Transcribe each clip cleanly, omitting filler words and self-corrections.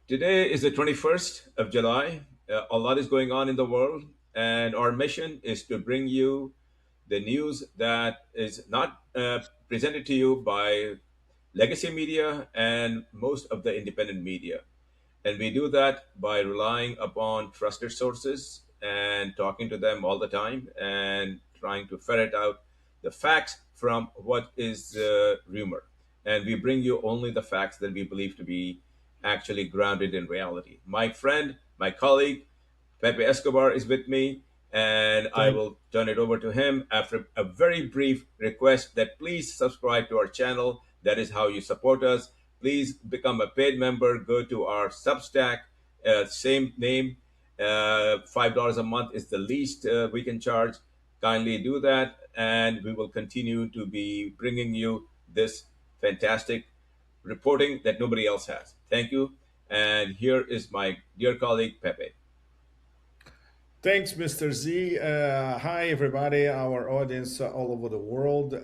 Today is the 21st of July. A lot is going on in the world, and our mission is to bring you the news that is not presented to you by legacy media and most of the independent media. And we do that by relying upon trusted sources and talking to them all the time and trying to ferret out the facts from what is rumor. And we bring you only the facts that we believe to be actually grounded in reality. My friend, my colleague, Pepe Escobar is with me, and I Thank, will turn it over to him after a very brief request that please subscribe to our channel. That is how you support us. Please become a paid member. Go to our Substack, same name. $5 a month is the least we can charge. Kindly do that, and we will continue to be bringing you this fantastic reporting that nobody else has. Thank you. And here is my dear colleague, Pepe. Thanks, Mr. Z. Hi, everybody, our audience all over the world.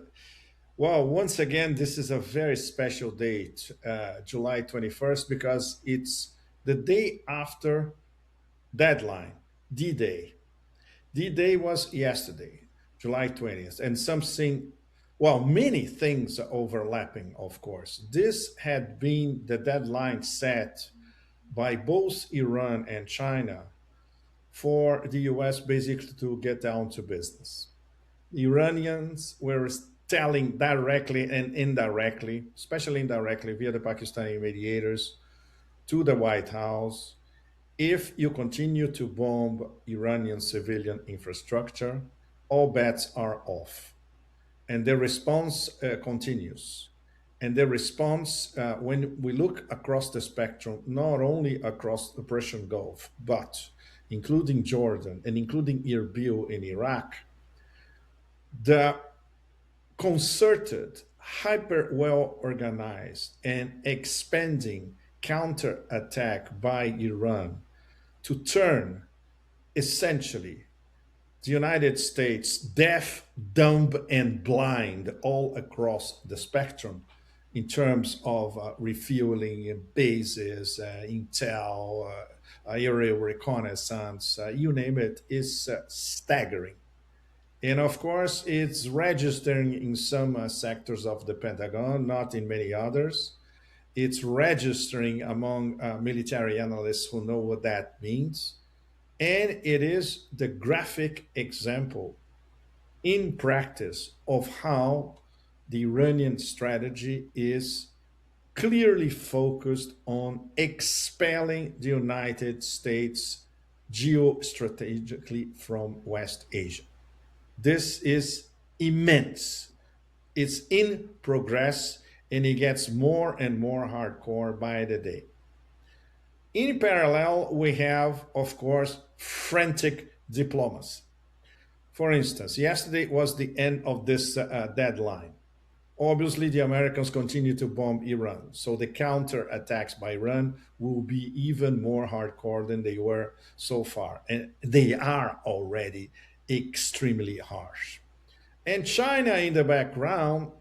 Well, once again, this is a very special date, July 21st, because it's the day after deadline, D Day. D Day was yesterday, July 20th, and something, well, many things are overlapping, of course. This had been the deadline set by both Iran and China for the US basically to get down to business. The Iranians were telling directly and indirectly, especially indirectly via the Pakistani mediators, to the White House, if you continue to bomb Iranian civilian infrastructure, all bets are off. And the response continues. And the response, when we look across the spectrum, not only across the Persian Gulf, but including Jordan and including Erbil in Iraq, the concerted, hyper well organized, and expanding counterattack by Iran to turn essentially the United States deaf, dumb, and blind all across the spectrum in terms of refueling bases, intel, aerial reconnaissance, you name it, is staggering. And of course, it's registering in some sectors of the Pentagon, not in many others. It's registering among military analysts who know what that means. And it is the graphic example in practice of how the Iranian strategy is clearly focused on expelling the United States geostrategically from West Asia. This is immense. It's in progress and it gets more and more hardcore by the day. In parallel, we have, of course, frantic diplomacy. For instance, yesterday was the end of this deadline. Obviously, the Americans continue to bomb Iran. So the counter attacks by Iran will be even more hardcore than they were so far. And they are already extremely harsh. And China in the background,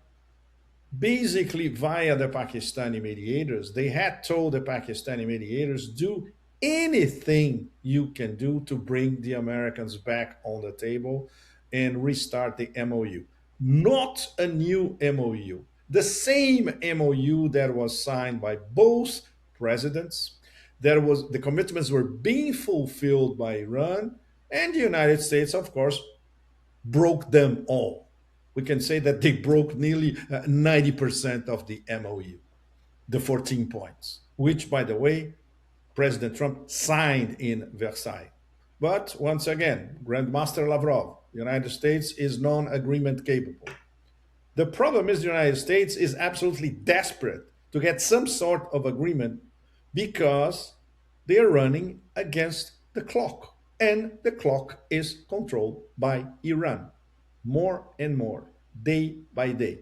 basically via the Pakistani mediators, they had told the Pakistani mediators, do anything you can do to bring the Americans back on the table and restart the MOU. Not a new MOU, the same MOU that was signed by both presidents. There was the commitments were being fulfilled by Iran, and the United States, of course, broke them all. We can say that they broke nearly 90% of the MOU, the 14 points, which, by the way, President Trump signed in Versailles. But once again, Grandmaster Lavrov, the United States is non agreement capable. The problem is the United States is absolutely desperate to get some sort of agreement because they are running against the clock. And the clock is controlled by Iran more and more, day by day.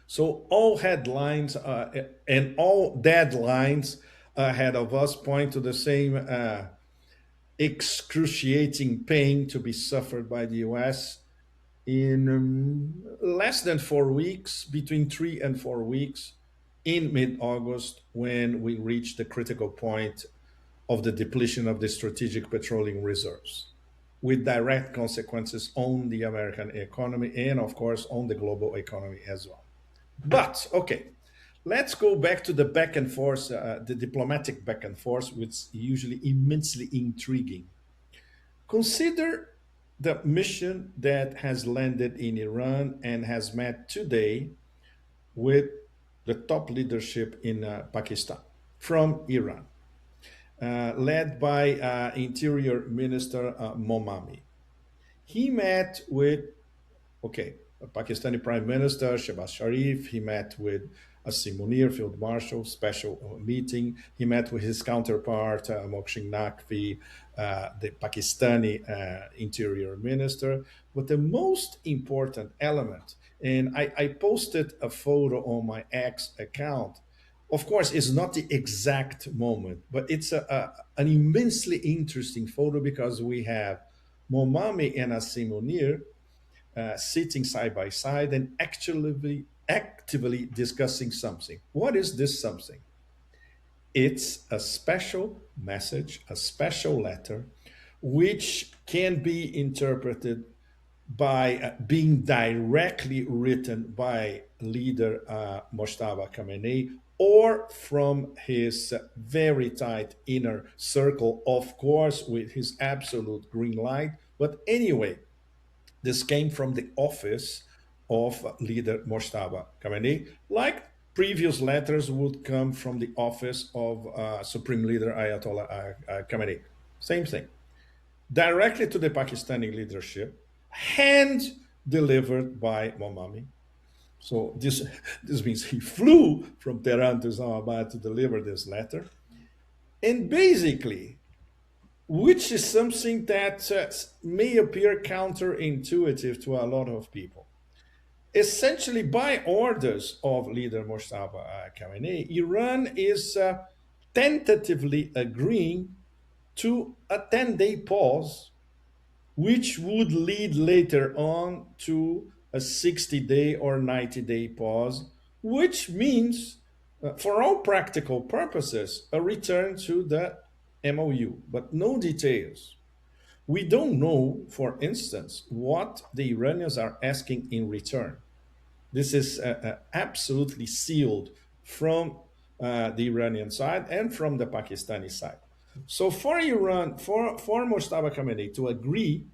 So all headlines and all deadlines ahead of us point to the same excruciating pain to be suffered by the US in less than 4 weeks, between 3 and 4 weeks. in mid August when we reached the critical point of the depletion of the strategic petroleum reserves, with direct consequences on the American economy and, of course, on the global economy as well. But, okay, let's go back to the back and forth, the diplomatic back and forth, which is usually immensely intriguing. Consider the mission that has landed in Iran and has met today with the top leadership in Pakistan from Iran, led by Interior Minister Momami. He met with, okay, Pakistani Prime Minister Shehbaz Sharif. He met with Munir, Field Marshal, special meeting. He met with his counterpart, Mokshin Naqvi, the Pakistani Interior Minister. But the most important element, and I posted a photo on my X account, of course, it's not the exact moment, but it's an immensely interesting photo because we have Momami and Asim Munir sitting side by side and actually actively discussing something. What is this something? It's a special message, a special letter, which can be interpreted by being directly written by leader Moshtaba Khamenei or from his very tight inner circle, of course, with his absolute green light. But anyway, this came from the office of leader Moshtaba Khamenei, like previous letters would come from the office of Supreme Leader Ayatollah Khamenei. Same thing. Directly to the Pakistani leadership, hand delivered by Momami. So this means he flew from Tehran to Islamabad to deliver this letter. And basically, which is something that may appear counterintuitive to a lot of people. Essentially, by orders of leader Moshtaba Khamenei, Iran is tentatively agreeing to a 10-day pause, which would lead later on to a 60-day or 90-day pause, which means, for all practical purposes, a return to the MOU, but no details. We don't know, for instance, what the Iranians are asking in return. This is absolutely sealed from the Iranian side and from the Pakistani side. So for Iran, for Moshtaba Khamenei to agree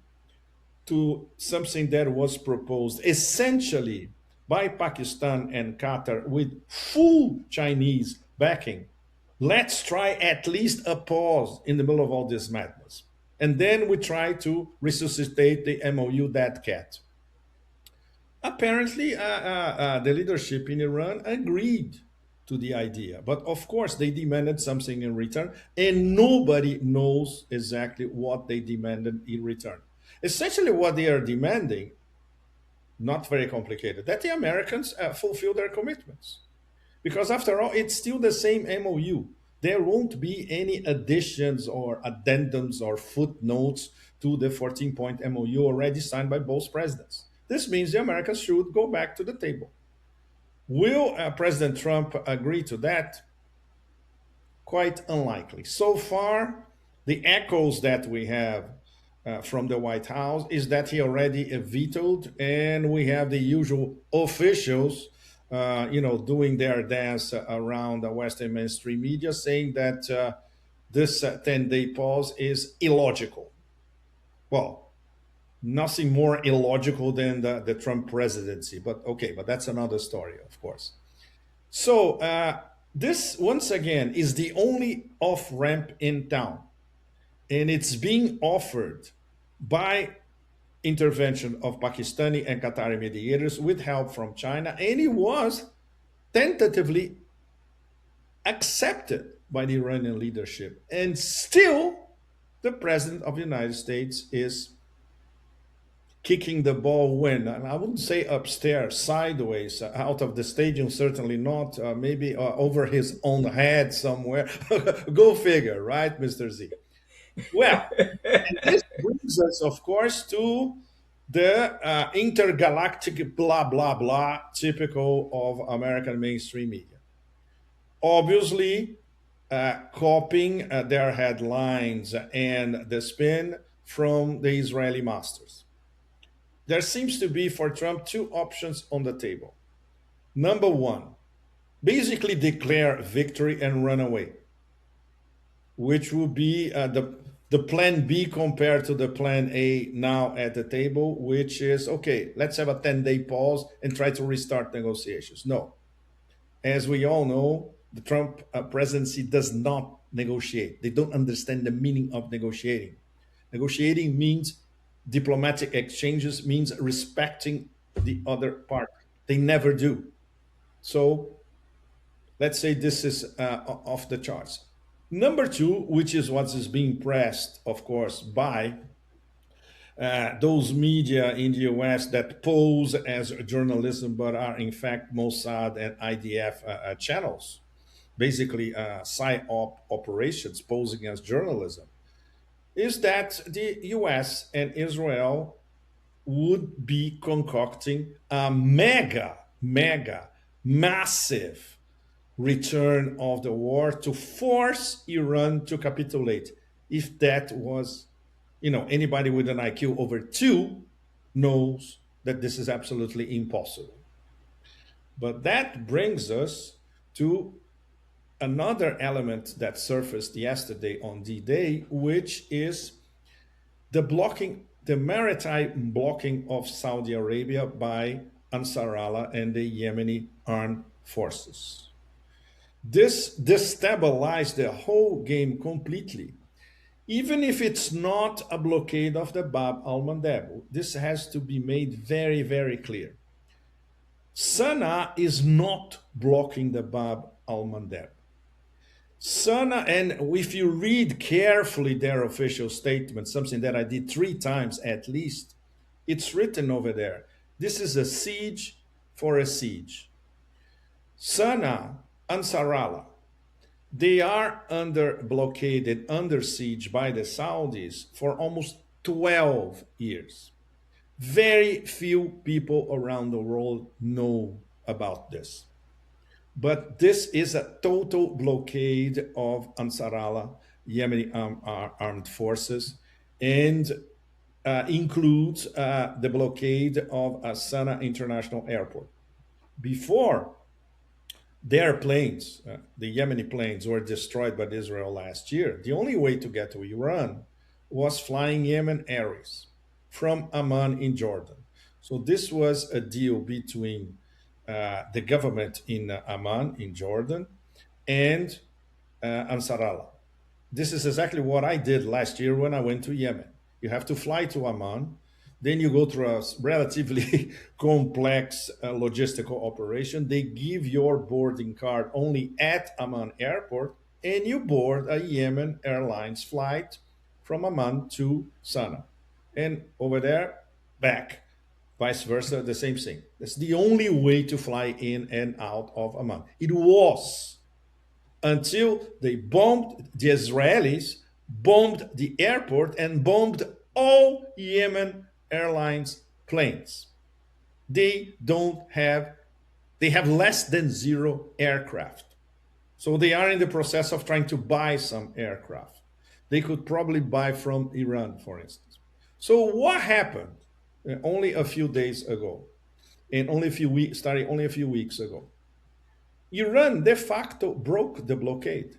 to something that was proposed essentially by Pakistan and Qatar with full Chinese backing, let's try at least a pause in the middle of all this madness. And then we try to resuscitate the MOU that cat. Apparently, the leadership in Iran agreed to the idea. But of course, they demanded something in return, and nobody knows exactly what they demanded in return. Essentially, what they are demanding, not very complicated, that the Americans fulfill their commitments. Because after all, it's still the same MOU. There won't be any additions or addendums or footnotes to the 14-point MOU already signed by both presidents. This means the Americans should go back to the table. Will President Trump agree to that? Quite unlikely. So far, the echoes that we have from the White House is that he already vetoed, and we have the usual officials, doing their dance around the Western mainstream media, saying that this 10-day pause is illogical. Well, nothing more illogical than the Trump presidency, but okay, but that's another story, of course. So this, once again, is the only off ramp in town, and it's being offered by intervention of Pakistani and Qatari mediators with help from China, and it was tentatively accepted by the Iranian leadership. And still, the president of the United States is kicking the ball when, and I wouldn't say upstairs, sideways, out of the stadium, certainly not, maybe over his own head somewhere. Go figure, right, Mr. Z? Well, and this brings us, of course, to the intergalactic blah, blah, blah, typical of American mainstream media. Obviously, copying their headlines and the spin from the Israeli masters. There seems to be for Trump two options on the table. Number one, basically declare victory and run away, which would be the plan B compared to the plan A now at the table, which is okay, let's have a 10-day pause and try to restart negotiations. No. As we all know, the Trump presidency does not negotiate. They don't understand the meaning of negotiating. Negotiating means diplomatic exchanges, means respecting the other part. They never do. So let's say this is off the charts. Number two, which is what is being pressed, of course, by those media in the US that pose as journalism but are in fact Mossad and IDF channels, basically psyop operations posing as journalism, is that the US and Israel would be concocting a massive return of the war to force Iran to capitulate. If that was, anybody with an IQ over two knows that this is absolutely impossible. But that brings us to another element that surfaced yesterday on D-Day, which is the maritime blocking of Saudi Arabia by Ansar Allah and the Yemeni armed forces. This destabilized the whole game completely. Even if it's not a blockade of the Bab al Mandeb, this has to be made very, very clear. Sana'a is not blocking the Bab al Mandeb. Sana'a, and if you read carefully their official statement, something that I did 3 times at least, it's written over there. This is a siege for a siege. Sana'a, Ansar Allah, they are under blockade and under siege by the Saudis for almost 12 years. Very few people around the world know about this. But this is a total blockade of Ansar Allah, Yemeni armed forces, and includes the blockade of Sana'a International Airport. Before their planes, the Yemeni planes, were destroyed by Israel last year, the only way to get to Iran was flying Yemen Airways from Amman in Jordan. So this was a deal between the government in Amman in Jordan and Ansar Allah. This is exactly what I did last year when I went to Yemen. You have to fly to Amman, then you go through a relatively complex logistical operation. They give your boarding card only at Amman airport, and you board a Yemen Airlines flight from Amman to Sana'a. And over there, back. Vice versa, the same thing. That's the only way to fly in and out of Amman. It was until they bombed, the Israelis bombed the airport and bombed all Yemen Airlines planes. They don't have, they have less than zero aircraft. So they are in the process of trying to buy some aircraft. They could probably buy from Iran, for instance. So what happened only a few days ago, and only a few weeks, starting only a few weeks ago? Iran de facto broke the blockade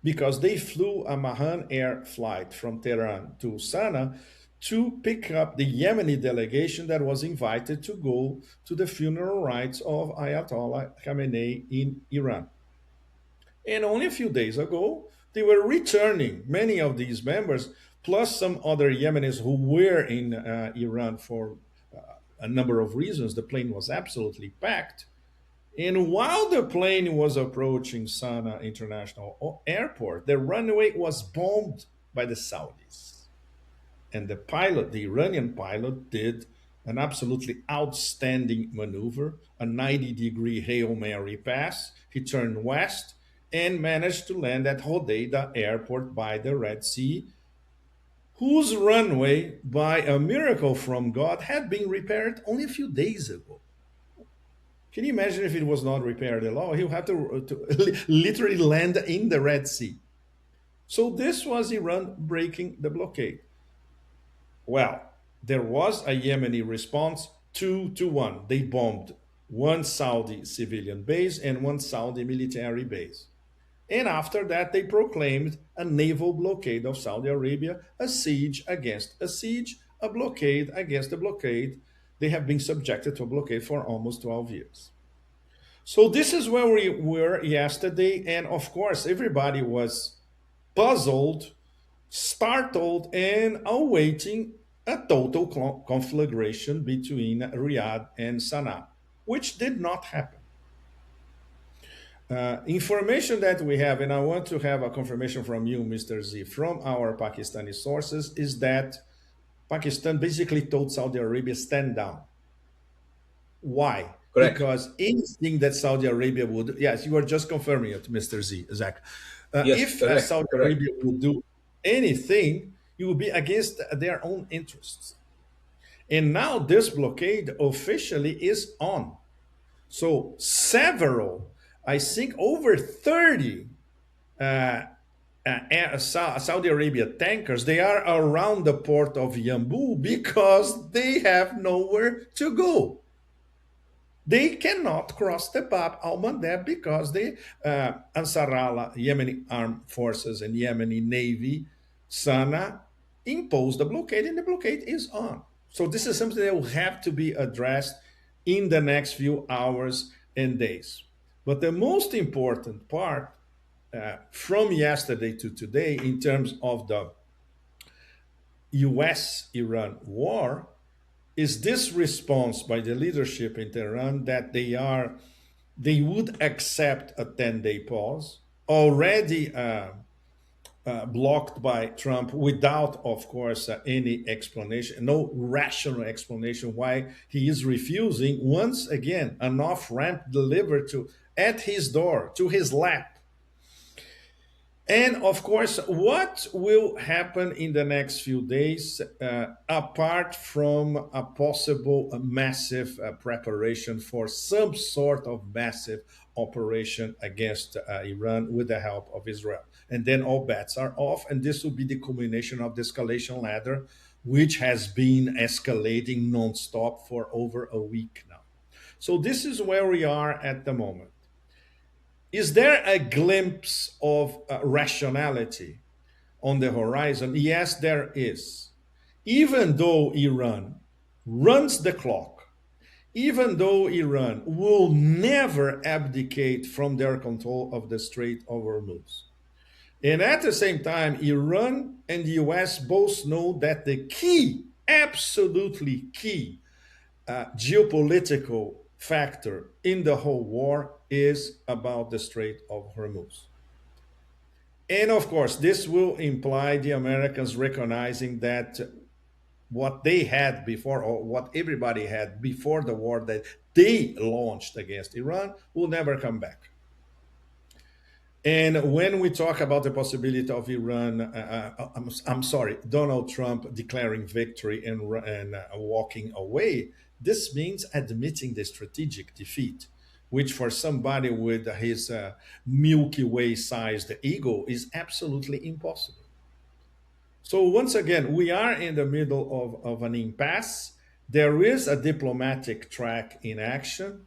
because they flew a Mahan Air flight from Tehran to Sana'a to pick up the Yemeni delegation that was invited to go to the funeral rites of Ayatollah Khamenei in Iran. And only a few days ago, they were returning, many of these members, plus some other Yemenis who were in Iran for a number of reasons. The plane was absolutely packed. And while the plane was approaching Sana'a International Airport, the runway was bombed by the Saudis. And the pilot, the Iranian pilot, did an absolutely outstanding maneuver, a 90-degree Hail Mary pass. He turned west and managed to land at Hodeida Airport by the Red Sea, whose runway, by a miracle from God, had been repaired only a few days ago. Can you imagine if it was not repaired at all? He would have to literally land in the Red Sea. So this was Iran breaking the blockade. Well, there was a Yemeni response 2-1. They bombed one Saudi civilian base and one Saudi military base. And after that, they proclaimed a naval blockade of Saudi Arabia, a siege against a siege, a blockade against a blockade. They have been subjected to a blockade for almost 12 years. So this is where we were yesterday. And of course, everybody was puzzled, startled, and awaiting a total conflagration between Riyadh and Sana'a, which did not happen. Information that we have, and I want to have a confirmation from you, Mr. Z, from our Pakistani sources, is that Pakistan basically told Saudi Arabia, stand down. Why? Correct. Because anything that Saudi Arabia would, yes, you are just confirming it, Mr. Z, Zach. Yes, If correct, Saudi correct. Arabia would do anything, it would be against their own interests. And now this blockade officially is on. So several, I think over 30 Saudi Arabia tankers, they are around the port of Yanbu because they have nowhere to go. They cannot cross the Bab al Mandeb because the Ansar Allah, Yemeni armed forces, and Yemeni Navy, Sana, imposed the blockade, and the blockade is on. So this is something that will have to be addressed in the next few hours and days. But the most important part from yesterday to today, in terms of the US Iran war, is this response by the leadership in Tehran that they would accept a 10-day pause, already blocked by Trump without, of course, any explanation, no rational explanation why he is refusing once again an off ramp delivered to at his door, to his lap. And of course, what will happen in the next few days, apart from a possible massive preparation for some sort of massive operation against Iran with the help of Israel? And then all bets are off, and this will be the culmination of the escalation ladder, which has been escalating nonstop for over a week now. So, this is where we are at the moment. Is there a glimpse of rationality on the horizon? Yes, there is. Even though Iran runs the clock, even though Iran will never abdicate from their control of the Strait of Hormuz. And at the same time, Iran and the US both know that the key, absolutely key, geopolitical factor in the whole war is about the Strait of Hormuz. And of course, this will imply the Americans recognizing that what they had before, or what everybody had before the war that they launched against Iran, will never come back. And when we talk about the possibility of Iran, I'm sorry, Donald Trump declaring victory and walking away, this means admitting the strategic defeat, which for somebody with his Milky Way sized ego is absolutely impossible. So, once again, we are in the middle of an impasse. There is a diplomatic track in action.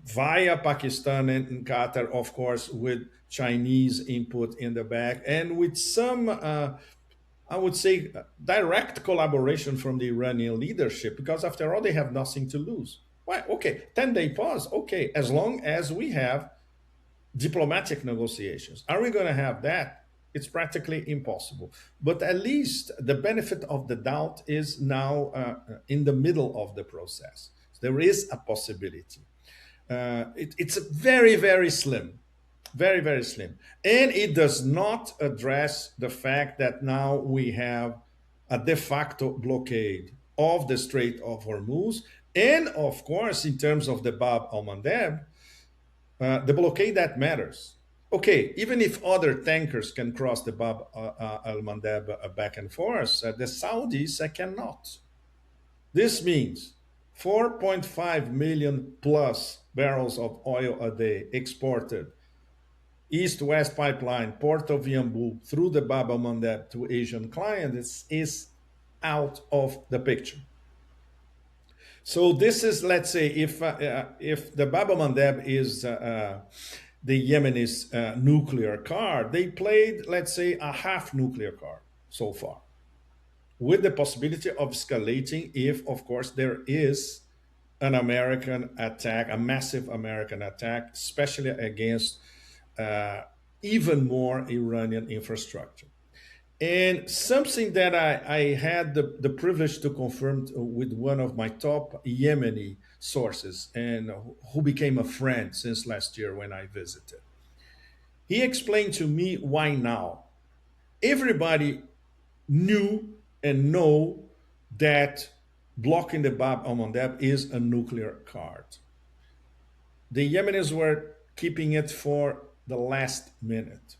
Via Pakistan and Qatar, of course, with Chinese input in the back, and with some, I would say, direct collaboration from the Iranian leadership, because after all, they have nothing to lose. Why? Okay, 10-day pause. Okay, as long as we have diplomatic negotiations. Are we going to have that? It's practically impossible. But at least the benefit of the doubt is now in the middle of the process. There is a possibility. It's very, very slim, very, very slim. And it does not address the fact that now we have a de facto blockade of the Strait of Hormuz. And of course, in terms of the Bab al Mandeb, the blockade that matters. Okay, even if other tankers can cross the Bab al Mandeb back and forth, the Saudis cannot. This means 4.5 million plus barrels of oil a day exported east west pipeline, Port of Yambu, through the Bab el Mandeb to Asian clients is out of the picture. So this is, let's say, if the Bab el Mandeb is the Yemeni's nuclear card, they played, let's say, a half nuclear card so far, with the possibility of escalating if, of course, there is an American attack, a massive American attack, especially against uh, even more Iranian infrastructure. And something that I had the privilege to confirm with one of my top Yemeni sources and who became a friend since last year when I visited. He explained to me why now. Everybody knew and know that blocking the Bab al Mandeb is a nuclear card. The Yemenis were keeping it for the last minute.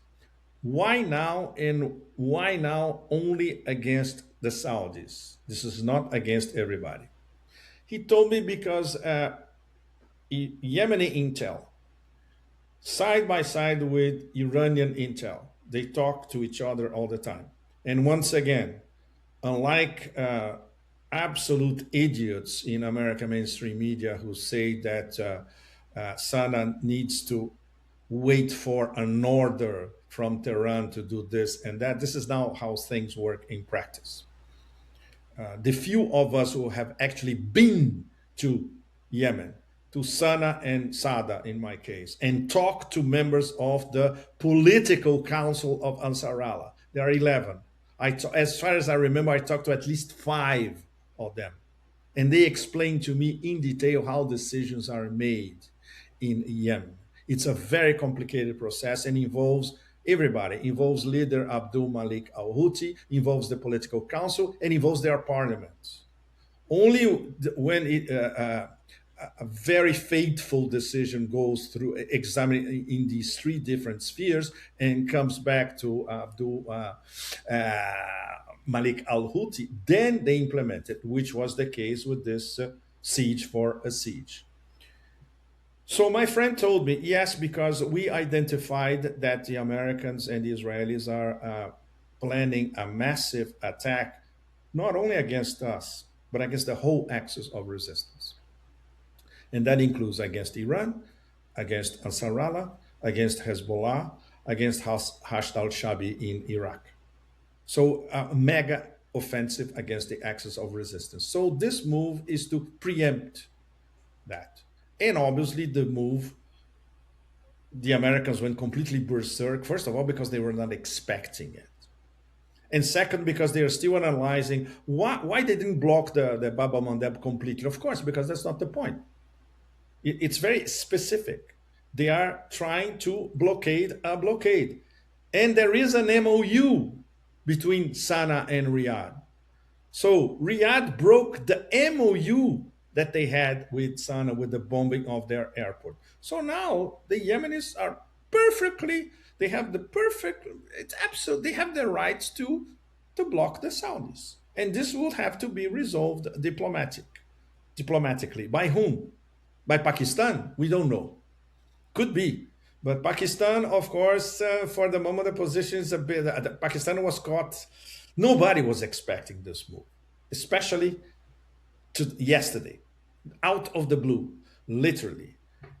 Why now, and why now only against the Saudis? This is not against everybody. He told me because Yemeni intel, side by side with Iranian intel, they talk to each other all the time. And once again, unlike absolute idiots in American mainstream media who say that Sana needs to wait for an order from Tehran to do this and that. This is now how things work in practice. The few of us who have actually been to Yemen, to Sana and Sada in my case, and talked to members of the political council of Ansar Allah. There are 11. As far as I remember, I talked to at least five of them. And they explained to me in detail how decisions are made in Yemen. It's a very complicated process and involves everybody. Involves leader Abdul Malik Al Houthi, involves the political council, and involves their parliament. Only when a very fateful decision goes through examining in these three different spheres and comes back to Abdul Malik Al Houthi, then they implement it, which was the case with this siege for a siege. So my friend told me, yes, because we identified that the Americans and the Israelis are planning a massive attack, not only against us, but against the whole axis of resistance. And that includes against Iran, against Ansar Allah, against Hezbollah, against Hashd al-Shabi in Iraq. So a mega offensive against the axis of resistance. So this move is to preempt that. And obviously the move, the Americans went completely berserk, first of all, because they were not expecting it. And second, because they are still analyzing why they didn't block the Bab al Mandeb completely. Of course, because that's not the point. It's very specific. They are trying to blockade a blockade. And there is an MOU between Sana and Riyadh. So Riyadh broke the MOU that they had with Sana with the bombing of their airport. So now the Yemenis are perfectly, they have the perfect, it's absolute, they have the rights to block the Saudis. And this will have to be resolved diplomatically. By whom? By Pakistan? We don't know. Could be. But Pakistan, of course, for the moment, the position is a bit. Pakistan was caught. Nobody was expecting this move, especially yesterday, out of the blue, literally.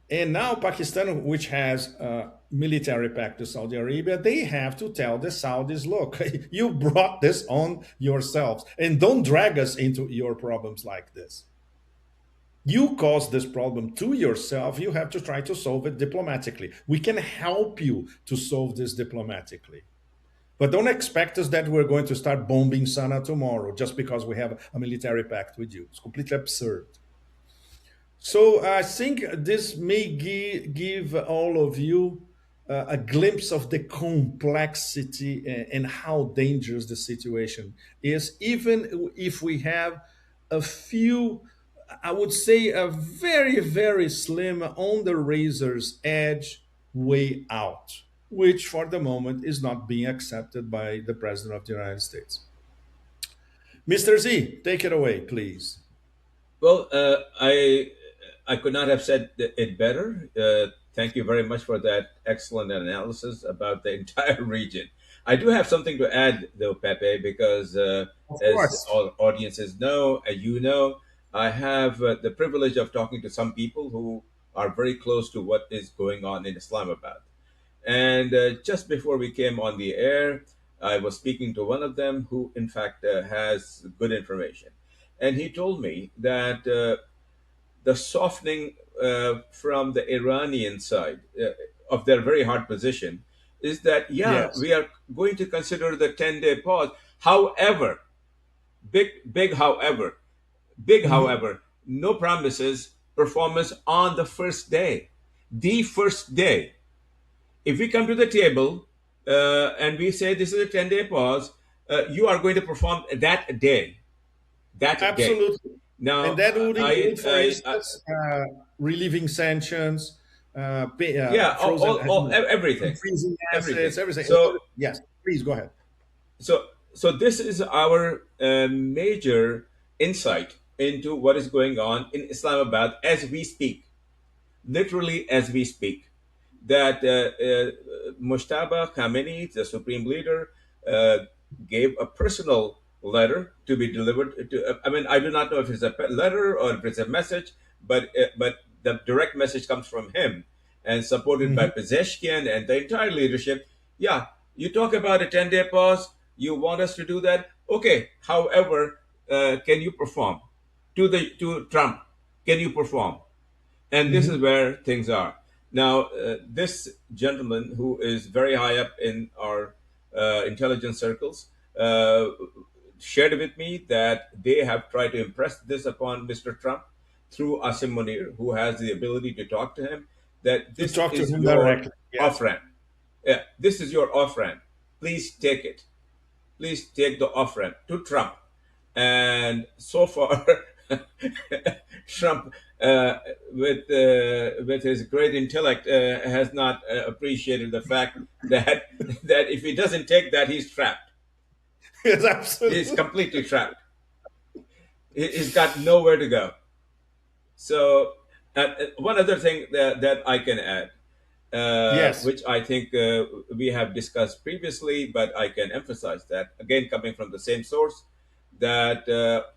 And now Pakistan, which has a military pact to Saudi Arabia, they have to tell the Saudis, look, you brought this on yourselves, and don't drag us into your problems like this. You caused this problem to yourself. You have to try to solve it diplomatically. We can help you to solve this diplomatically. But don't expect us that we're going to start bombing Sana tomorrow just because we have a military pact with you. It's completely absurd. So I think this may give all of you a glimpse of the complexity and how dangerous the situation is, even if we have a few, I would say, a very, very slim on the razor's edge way out, which for the moment is not being accepted by the President of the United States. Mr. Z, take it away, please. Well, I could not have said it better. Thank you very much for that excellent analysis about the entire region. I do have something to add, though, Pepe, because Of as course. all audiences know, and you know, I have the privilege of talking to some people who are very close to what is going on in Islamabad. And just before we came on the air, I was speaking to one of them who, in fact, has good information. And he told me that the softening from the Iranian side of their very hard position is that, yeah, Yes. we are going to consider the 10-day pause. However, big Hmm. however, no promises performance on the first day. The first day. If we come to the table and we say this is a 10-day pause, you are going to perform that day. That day. Absolutely. And Now, that would include, for I instance, relieving sanctions, yeah, frozen, everything, freezing everything. assets, everything. So, Yes, please go ahead. so this is our major insight into what is going on in Islamabad as we speak, literally as we speak. That Mushtaba Khamenei, the supreme leader, uh, gave a personal letter to be delivered to. I mean, I do not know if it's a letter or if it's a message, but the direct message comes from him and supported by Hmm. Pezeshkian and the entire leadership. Yeah, you talk about a 10-day pause. You want us to do that? Okay. However, can you perform to Trump? Can you perform? And this is Hmm. where things are. Now, this gentleman, who is very high up in our intelligence circles, uh, shared with me that they have tried to impress this upon Mr. Trump through Asim Munir, who has the ability to talk to him, that To this talk to is him your directly. off Yes. ramp. Yeah, this is your off ramp. Please take it. Please take the off ramp to Trump. And so far, Trump, uh, with his great intellect, has not appreciated the fact that that if he doesn't take that, he's trapped. Yes, He's absolutely. completely trapped. He's got nowhere to go. So, one other thing that I can add, Yes. which I think we have discussed previously, but I can emphasize that again, coming from the same source, that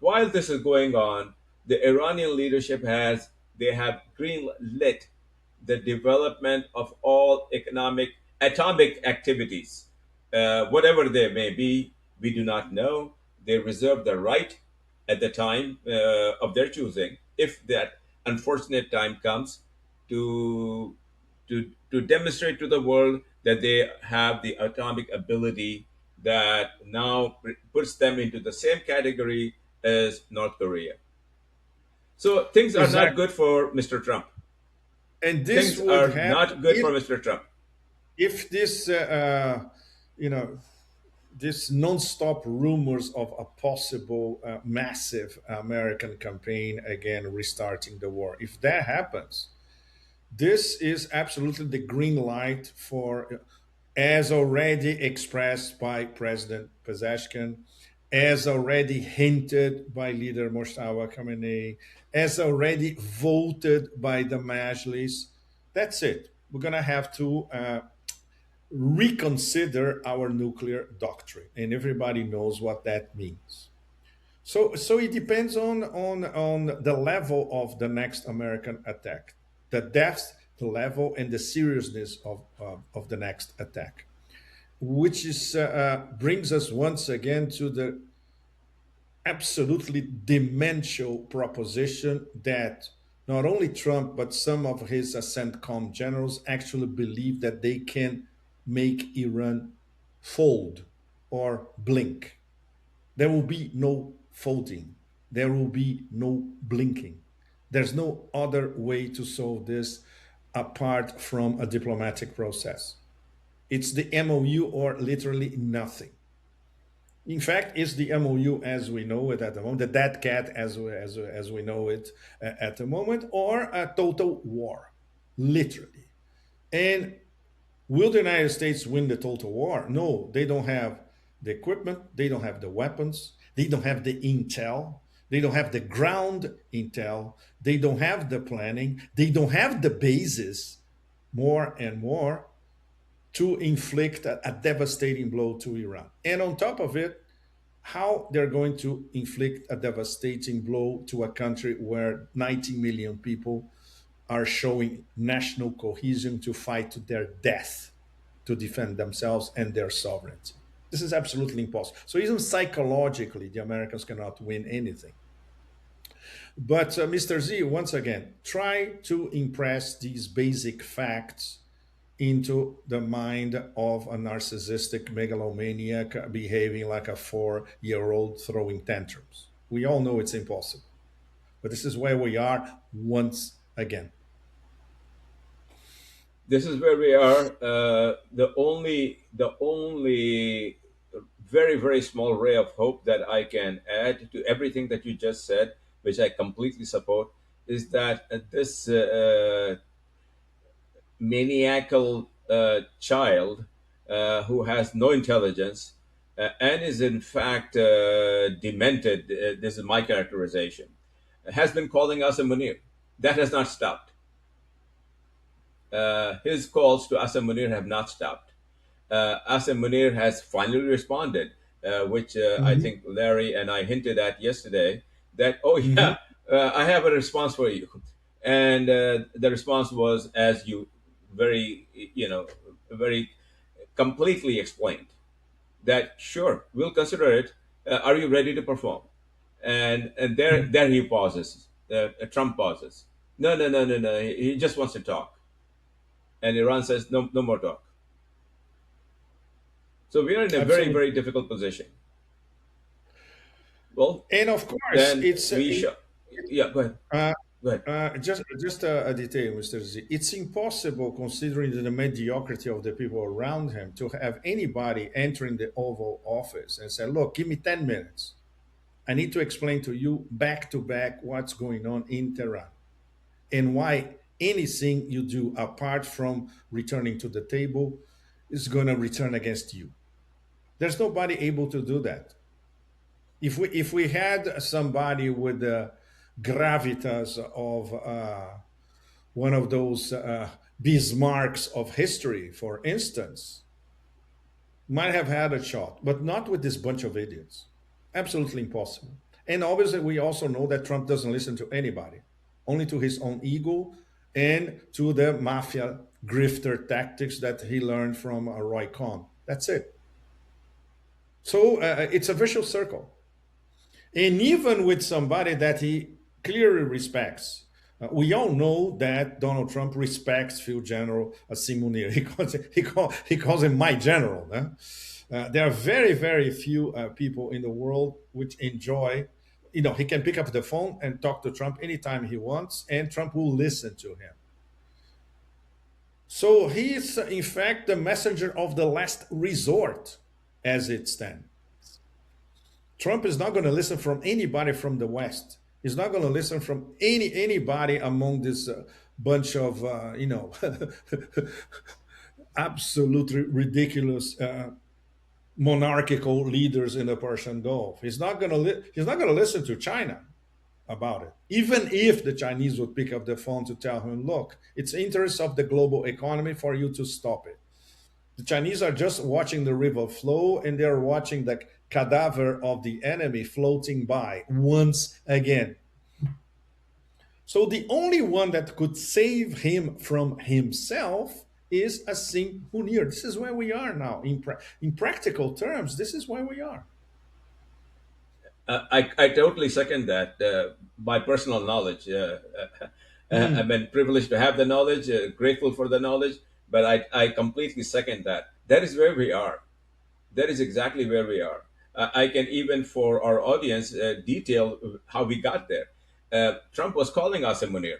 while this is going on, the Iranian leadership has they have green lit the development of all economic atomic activities, whatever they may be. We do not know. They reserve the right at the time of their choosing, if that unfortunate time comes, to to demonstrate to the world that they have the atomic ability that now puts them into the same category as North Korea. So things are not Exactly. good for Mr. Trump. And this Things would are happen not good for Mr. Trump. if this, you know, this non-stop rumors of a possible massive American campaign again restarting the war. If that happens, this is absolutely the green light for, as already expressed by President Pezeshkian, as already hinted by leader Mustafa Khamenei, as already voted by the Majlis. That's it. We're going to have to reconsider our nuclear doctrine, and everybody knows what that means. So it depends on the level of the next American attack, the depth, the level, and the seriousness of the next attack, which is brings us once again to the absolutely dementia proposition that not only Trump but some of his CENTCOM generals actually believe that they can make Iran fold or blink. There will be no folding. There will be no blinking. There's no other way to solve this apart from a diplomatic process. It's the MOU or literally nothing. In fact, it's the MOU as we know it at the moment, the dead cat as we know it at the moment, or a total war, literally. And will the United States win the total war? No, they don't have the equipment, they don't have the weapons, they don't have the intel, They don't have the ground intel. They don't have the planning. They don't have the basis more and more to inflict a devastating blow to Iran. And on top of it, how they're going to inflict a devastating blow to a country where 90 million people are showing national cohesion to fight to their death to defend themselves and their sovereignty. This is absolutely impossible. So even psychologically, the Americans cannot win anything. But Mr. Z, once again, try to impress these basic facts into the mind of a narcissistic megalomaniac behaving like a 4-year old throwing tantrums. We all know it's impossible. But this is where we are once again. This is where we are. The only very very small ray of hope that I can add to everything that you just said, which I completely support, is that this maniacal child who has no intelligence and is in fact demented. This is my characterization. Has been calling us a Munir. That has not stopped. His calls to Asa Munir have not stopped. Asa Munir has finally responded, which I Mm-hmm. think Larry and I hinted at yesterday. That, oh Mm-hmm. yeah, I have a response for you, and the response was, as you very very completely explained, that sure we'll consider it. Are you ready to perform? And there he pauses. Trump pauses. No, no, no, no, no. He just wants to talk. And Iran says, no, no more talk. So we are in a very, Absolutely. very difficult position. Well, And of course, then it's we shall. Yeah, go ahead. uh, Go ahead. just a detail, Mr. Z. It's impossible, considering the mediocrity of the people around him, to have anybody entering the Oval Office and say, "Look, give me 10 minutes. I need to explain to you back to back what's going on in Tehran and why anything you do apart from returning to the table is going to return against you." There's nobody able to do that. If we had somebody with the gravitas of one of those Bismarcks of history, for instance, might have had a shot, but not with this bunch of idiots. Absolutely impossible. And obviously, we also know that Trump doesn't listen to anybody, only to his own ego and to the mafia grifter tactics that he learned from Roy Cohn. That's it. So it's a vicious circle. And even with somebody that he clearly respects. We all know that Donald Trump respects field general Munir. He calls him my general. Huh? There are very, very few people in the world which enjoy, he can pick up the phone and talk to Trump anytime he wants, and Trump will listen to him. So he is, in fact, the messenger of the last resort as it stands. Trump is not going to listen from anybody from the West. He's not going to listen from anybody among this bunch of absolutely ridiculous monarchical leaders in the Persian Gulf. He's not going to listen to China about it. Even if the Chinese would pick up the phone to tell him, "Look, it's interest of the global economy for you to stop it." The Chinese are just watching the river flow, and they're watching the cadaver of the enemy floating by once again. So the only one that could save him from himself is Assim Munir. This is where we are now. In practical terms, this is where we are. I totally second that. By personal knowledge, I've Mm. been privileged to have the knowledge, grateful for the knowledge, but I completely second that. That is where we are. That is exactly where we are. I can even, for our audience, detail how we got there. Trump was calling Asim Munir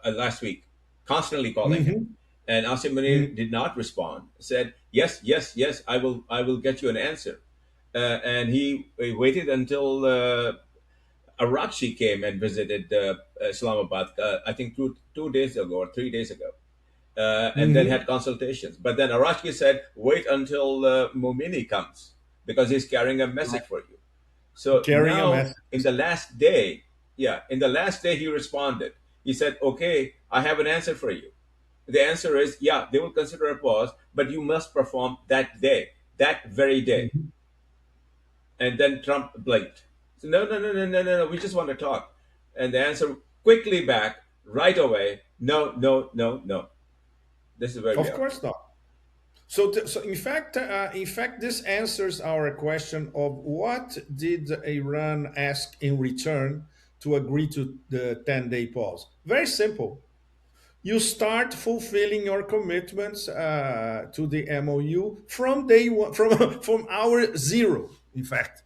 last week, constantly calling him, Mhm. and Asim Munir Mm. did not respond. Said, "Yes, yes, yes, I will get you an answer." And he waited until Arakshi came and visited Islamabad. I think two days ago or 3 days ago, and then Mhm. had consultations. But then Arashki said, wait until Mumini comes because he's carrying a message Right. for you. So Carrying a now, message. in the last day, yeah, in the last day, he responded. He said, "Okay, I have an answer for you. The answer is, yeah, they will consider a pause, but you must perform that day, that very day." Mhm. And then Trump blinked. So, no, no, no, no, no, no, no. We just want to talk. And the answer quickly back, right away, no, no, no, no. This is where we Of are. course not. So in fact, this answers our question of what did Iran ask in return to agree to the 10-day pause? Very simple. You start fulfilling your commitments to the MOU from day one, from hour zero. In fact,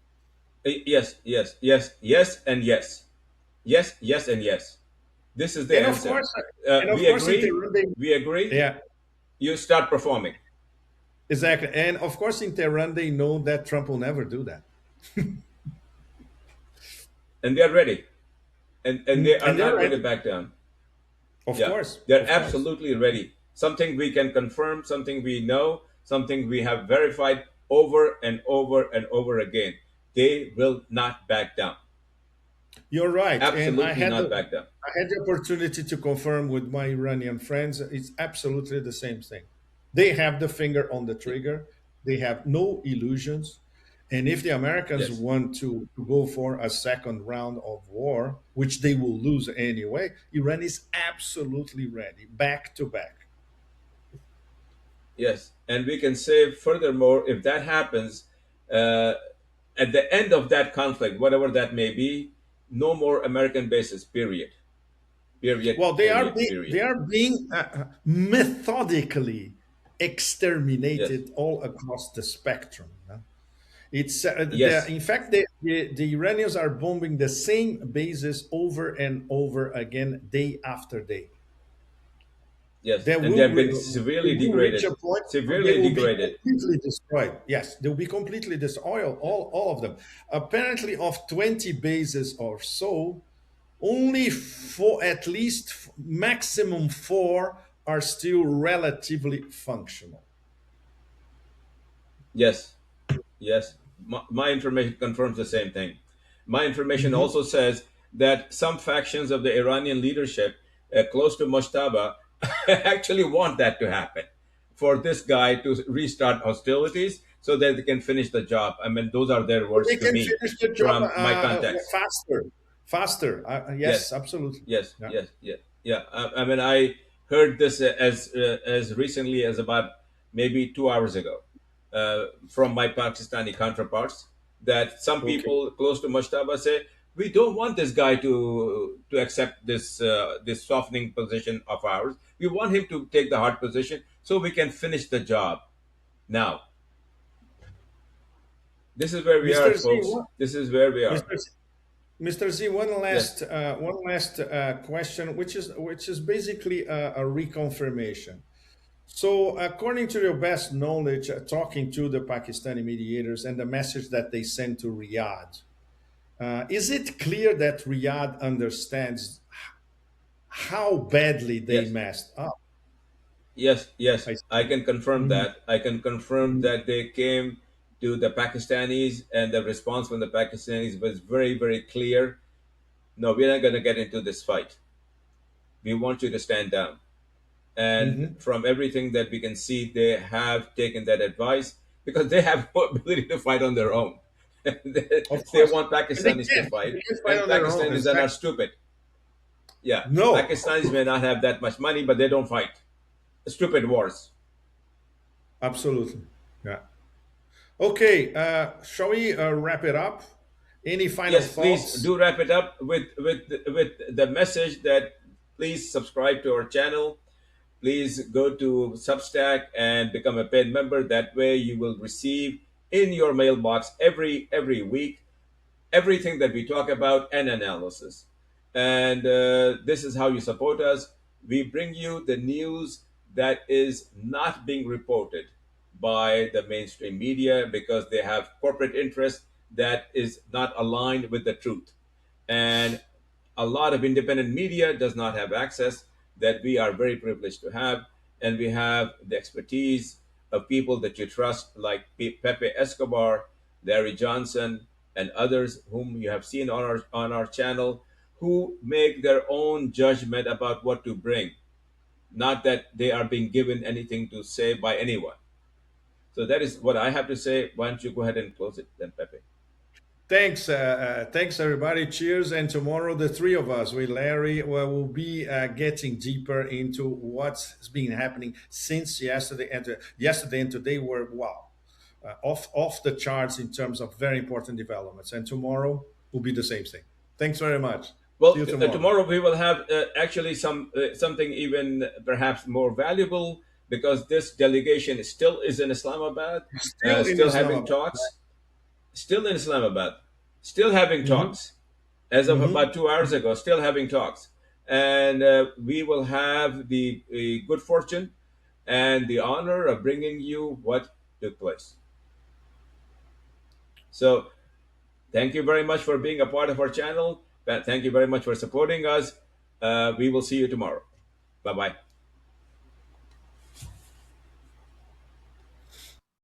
Yes, yes, yes, yes, and yes. Yes, yes, and yes. This is the and of answer. course, and of We course, in agree. Tehran, they, We agree. yeah, You start performing. exactly, and of course, in Tehran, they know that Trump will never do that. And they're ready. And they are And they're not going to ready, back down. Yeah, they're of course. absolutely ready. Something we can confirm, something we know, something we have verified over and over and over again. They will not back down. You're right, and Absolutely not back down. I had the opportunity to confirm with my Iranian friends. It's absolutely the same thing. They have the finger on the trigger. They have no illusions. And if the Americans Yes, want to go for a second round of war, which they will lose anyway, Iran is absolutely ready, back to back. yes. And we can say furthermore, if that happens, uh, at the end of that conflict, whatever that may be, no more American bases, period. Period, Well, period, they period. are being methodically Yes, exterminated all across the spectrum. It's yes, in fact the Iranians are bombing the same bases over and over again, day after day. yes. They And they will have been severely they will reach degraded. a point where they Severely will be degraded. completely destroyed. Yes, they will be completely destroyed, Yes, all of them. Apparently, of 20 bases or so, only four, at least maximum four, are still relatively functional. yes. Yes, my information confirms the same thing. My information Mhm. also says that some factions of the Iranian leadership close to Moshtaba actually want that to happen, for this guy to restart hostilities so that they can finish the job. I mean, those are their So words they to can me finish the job from my context. faster, faster. Yes, Yes, absolutely. yes, Yeah. yes, yes, yeah. I mean, I heard this as recently as about maybe 2 hours ago from my Pakistani counterparts, that some Okay. people close to Mushtaba say we don't want this guy to accept this softening position of ours. We want him to take the hard position so we can finish the job now. This is where we are, Mr. Z, folks. This is where we are. Mr. Z, Mr. Z, Yes, one last question, which is basically a reconfirmation. So, according to your best knowledge, talking to the Pakistani mediators and the message that they sent to Riyadh, is it clear that Riyadh understands how badly they yes. messed up? Yes, yes, I I see. can confirm Mhm, that. I can confirm mhm. that they came to the Pakistanis, and the response from the Pakistanis was very, very clear. No, we're not going to get into this fight. We want you to stand down. And Mhm. from everything that we can see, they have taken that advice because they have no ability to fight on their own. they, Of they course. want And they Pakistanis to can't. fight, They can't fight and on their own. Pakistanis are not Exactly. stupid. Yeah, No, Pakistanis may not have that much money, but they don't fight. Stupid wars. absolutely. Yeah. Okay. Shall we wrap it up? Any final Yes, please thoughts? do wrap it up with the message that please subscribe to our channel. Please go to Substack and become a paid member. That way, you will receive in your mailbox every week everything that we talk about and analysis. And this is how you support us. We bring you the news that is not being reported by the mainstream media because they have corporate interest that is not aligned with the truth. And a lot of independent media does not have access that we are very privileged to have. And we have the expertise of people that you trust, like Pepe Escobar, Larry Johnson, and others whom you have seen on our channel, who make their own judgment about what to bring, not that they are being given anything to say by anyone. So that is what I have to say. Why don't you go ahead and close it then, Pepe? Thanks everybody. Cheers! And tomorrow, the three of us with Larry will be getting deeper into what's been happening since yesterday, and yesterday and today were wow, off the charts in terms of very important developments. And tomorrow will be the same thing. Thanks very much. See Well, you tomorrow. tomorrow we will have actually something even perhaps more valuable, because this delegation still is in Islamabad, Still in still having Islamabad. talks, still in Islamabad, still having Hmm. talks. As of Hmm. about 2 hours ago, still having talks, and we will have the good fortune and the honor of bringing you what took place. So, thank you very much for being a part of our channel. Thank you very much for supporting us. We will see you tomorrow. Bye bye.